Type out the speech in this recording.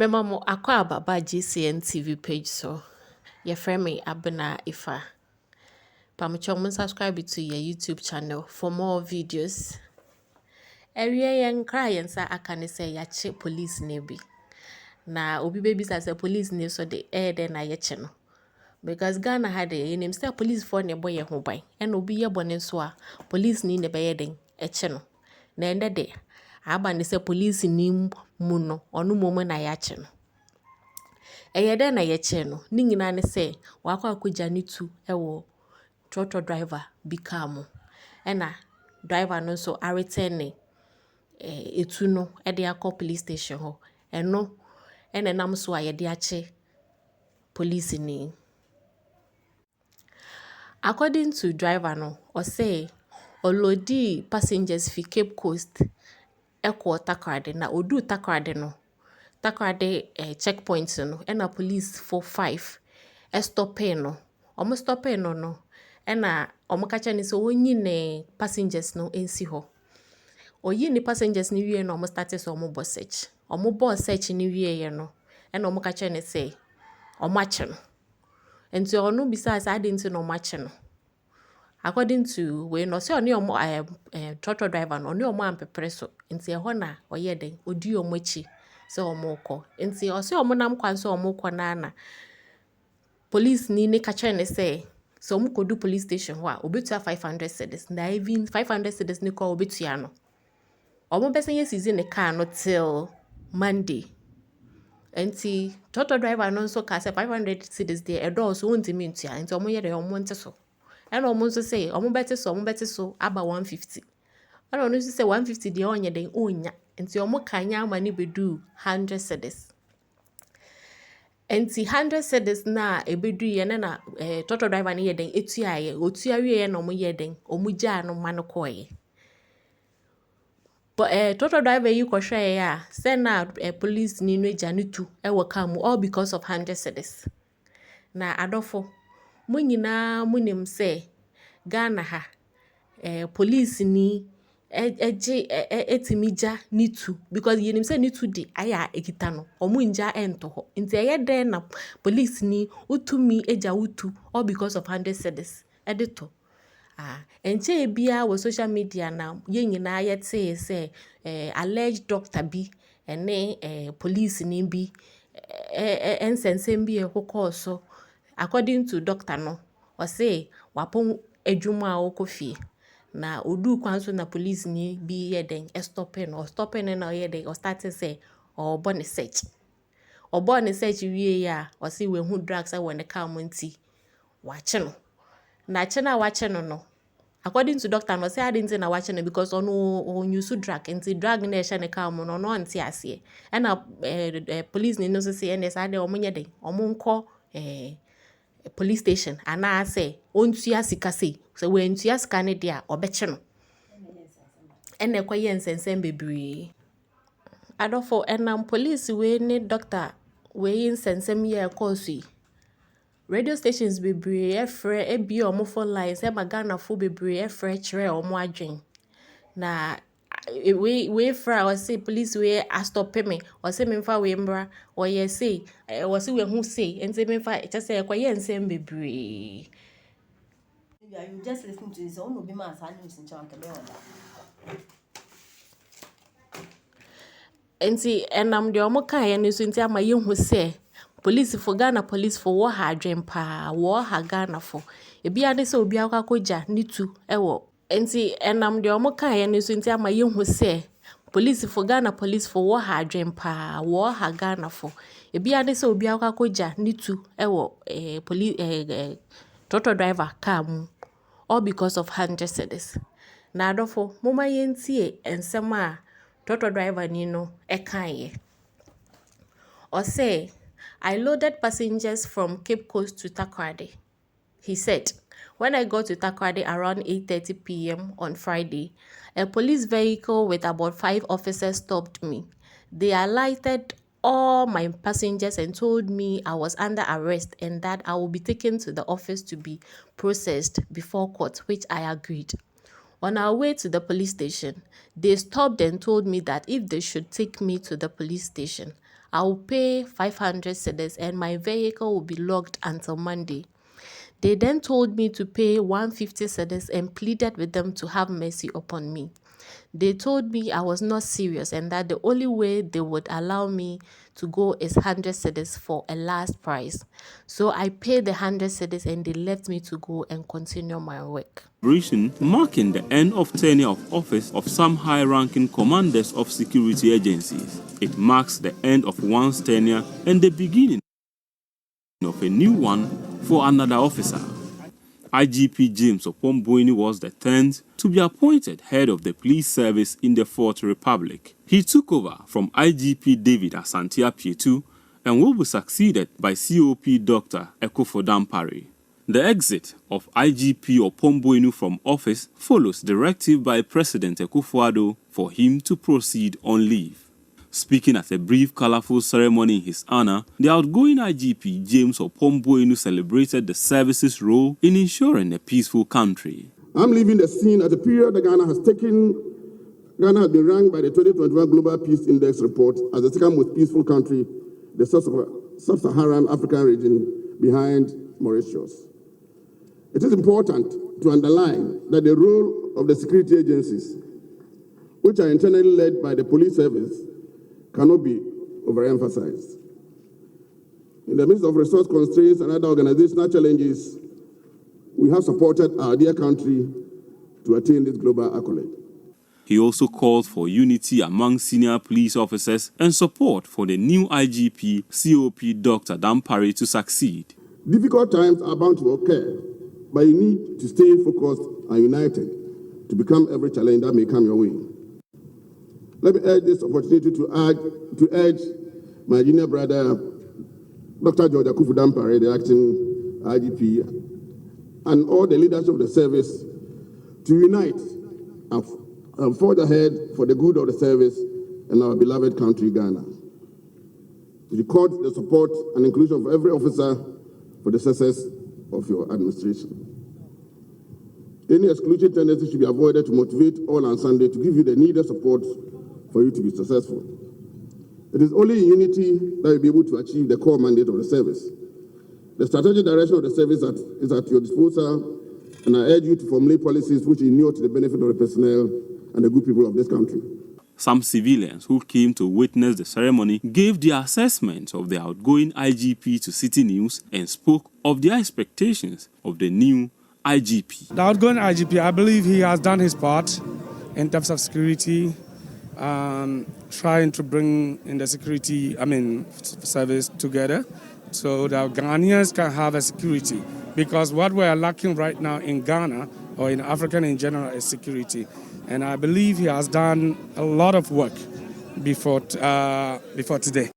Mema mo akwa ababa GCN TV page so. Your friend me Abena Ifa. Pamucho subscribe to your YouTube channel for more videos. Area yen cry and sa akane say yache police nebi. Na obi baby say police ne so the air then na yache no. Because Ghana had a name say police for ne boy ho ban. And obi ye bonen so a police ni ne be den eche no. Na ende de aba ne say police ni mu no onu momo na yache no. Eyede na yeche no ni nyina ne se wakwa akogya ne tu ewo trotro driver bi car mo na driver no so a return etu no e de akọ police station ho eno ene nam so a ye de ache police ni. According to driver no or say olodi passengers fi Cape Coast ekọ Takoradi na odu Takoradi no Takoradi checkpoint no na police for 5 stopper no omo stopper no na omo kacha ni so onyi ne passengers no ensi ho oyi ni passengers ni wie no omo start so omo boss search ni wie ye no na omo kacha ni say omo ache no enti onu bisa say adenti no omo ache no according to we no say oni omo trotro driver no oni omo ampepre so enti ho na oye den odi omo achi se omo ko enti o se omo nam kwan so omo ko na police ni kacha ni say so omo kodu police station ho a obetua 500 cedis na even 500 cedis ni ko obetua no omo besen ye season ne car no till Monday enti trotro driver no so ka say 500 cedis de edo so wontimi ntua enti omo ye de omo nte so and omo so say omo beti so aba 150 and omo so say 150 de onye den onya enti omo kanya ama ni bedu 100 cedis enti 100 cedis na ebedu ye na trotro driver ni ye den etua ye otua wie ye na omo ye den omo gya no ma no koye but trotro driver yi ko hwe ya say na police ni no gya no tu e wo kam all because of 100 cedis na adofo munyina munim say Ghana ha police ni etimija ni tu because yenim say ni tu di aya ekita no omu nja ento ho nti eyede na police ni utumi eja utu all because of 100 cedis edito enche bia wo social media na ye nyina yete say alleged doctor bi ene police ni bi ensensem bi ekokoso according to doctor no o say wapon adwuma okofie na odu kwan so na police ni bi yeden stopping na yeden o start say o born search wie ya o say we hu drugs I want car monti wache no na che na wache no according to doctor no say adenti na wache no because ono use drug nti drug na e ne car mo no nti ase na police ni no say ns ade omonye den omonko police station ana say ontua sika sei so we ntua sika ne dia obeche no ene kwaye nsensem bebre adofo enam police we ne doctor we nsensem ye kosi radio stations bebre efre ebi omo phone lines e magana fo bebre efre kire omo adwen na we fra o say police we a stop me o say me fa we mbra o ye say o say we hu say enti me fa e say kwaye nsem bebre. You just listen to this. I want to be my son. Listen to enti enam de omo kan ye ne so enti ama ye hu se police for Ghana police for wo ha adwen pa wo ha Ghana for ebi ade se obi akakogya ni tu ewo enti enam de omo kan ye ne so enti ama ye hu se police for Ghana police for wo ha adwen pa wo ha Ghana for ebi ade se obi akakogya ni tu ewo police trotro driver car mu all because of 100 cedis na adofo moma yentie ensem a trotro driver ni no ekaye or say I loaded passengers from Cape Coast to Takoradi. He said, when I got to Takoradi around 8:30 p.m. on Friday, a police vehicle with about 5 officers stopped me. They alighted all my passengers and told me I was under arrest and that I will be taken to the office to be processed before court, which I agreed. On our way to the police station, they stopped and told me that if they should take me to the police station, I'll pay 500 cedis and my vehicle will be logged until Monday. They then told me to pay 150 cedis and pleaded with them to have mercy upon me. They told me I was not serious and that the only way they would allow me to go is 100 cedis for a last price. So I paid the 100 cedis and they left me to go and continue my work. Marking the end of tenure of office of some high-ranking commanders of security agencies. It marks the end of one's tenure and the beginning of a new one for another officer. IGP James Opomboini was the 10th to be appointed head of the police service in the Fourth Republic. He took over from IGP David Asantia Pietu and will be succeeded by COP Dr. Ekufo Dampare. The exit of IGP Opomboini from office follows directive by President Akufo-Addo for him to proceed on leave. Speaking at a brief, colorful ceremony in his honor, the outgoing IGP James Opomboinu celebrated the service's role in ensuring a peaceful country. I'm leaving the scene at a period that Ghana has been ranked by the 2021 Global Peace Index report as the second most peaceful country, the sub-Saharan African region behind Mauritius. It is important to underline that the role of the security agencies, which are internally led by the police service, cannot be overemphasized. In the midst of resource constraints and other organizational challenges, we have supported our dear country to attain this global accolade. He also called for unity among senior police officers and support for the new IGP, COP Dr. Dampare, to succeed. Difficult times are bound to occur, but you need to stay focused and united to become every challenge that may come your way. Let me urge this opportunity to urge my junior brother, Dr. George Akufo Dampare, the acting IGP, and all the leadership of the service to unite and forge ahead for the good of the service and our beloved country, Ghana. To record the support and inclusion of every officer for the success of your administration. Any exclusive tendency should be avoided to motivate all and Sunday to give you the needed support for you to be successful. It is only in unity that you'll be able to achieve the core mandate of the service. The strategic direction of the service is at your disposal, and I urge you to formulate policies which inure to the benefit of the personnel and the good people of this country. Some civilians who came to witness the ceremony gave their assessment of the outgoing IGP to City News and spoke of their expectations of the new IGP. The outgoing IGP, I believe he has done his part in terms of security, trying to bring in the security, service together so that Ghanaians can have a security. Because what we are lacking right now in Ghana or in Africa in general is security. And I believe he has done a lot of work before today.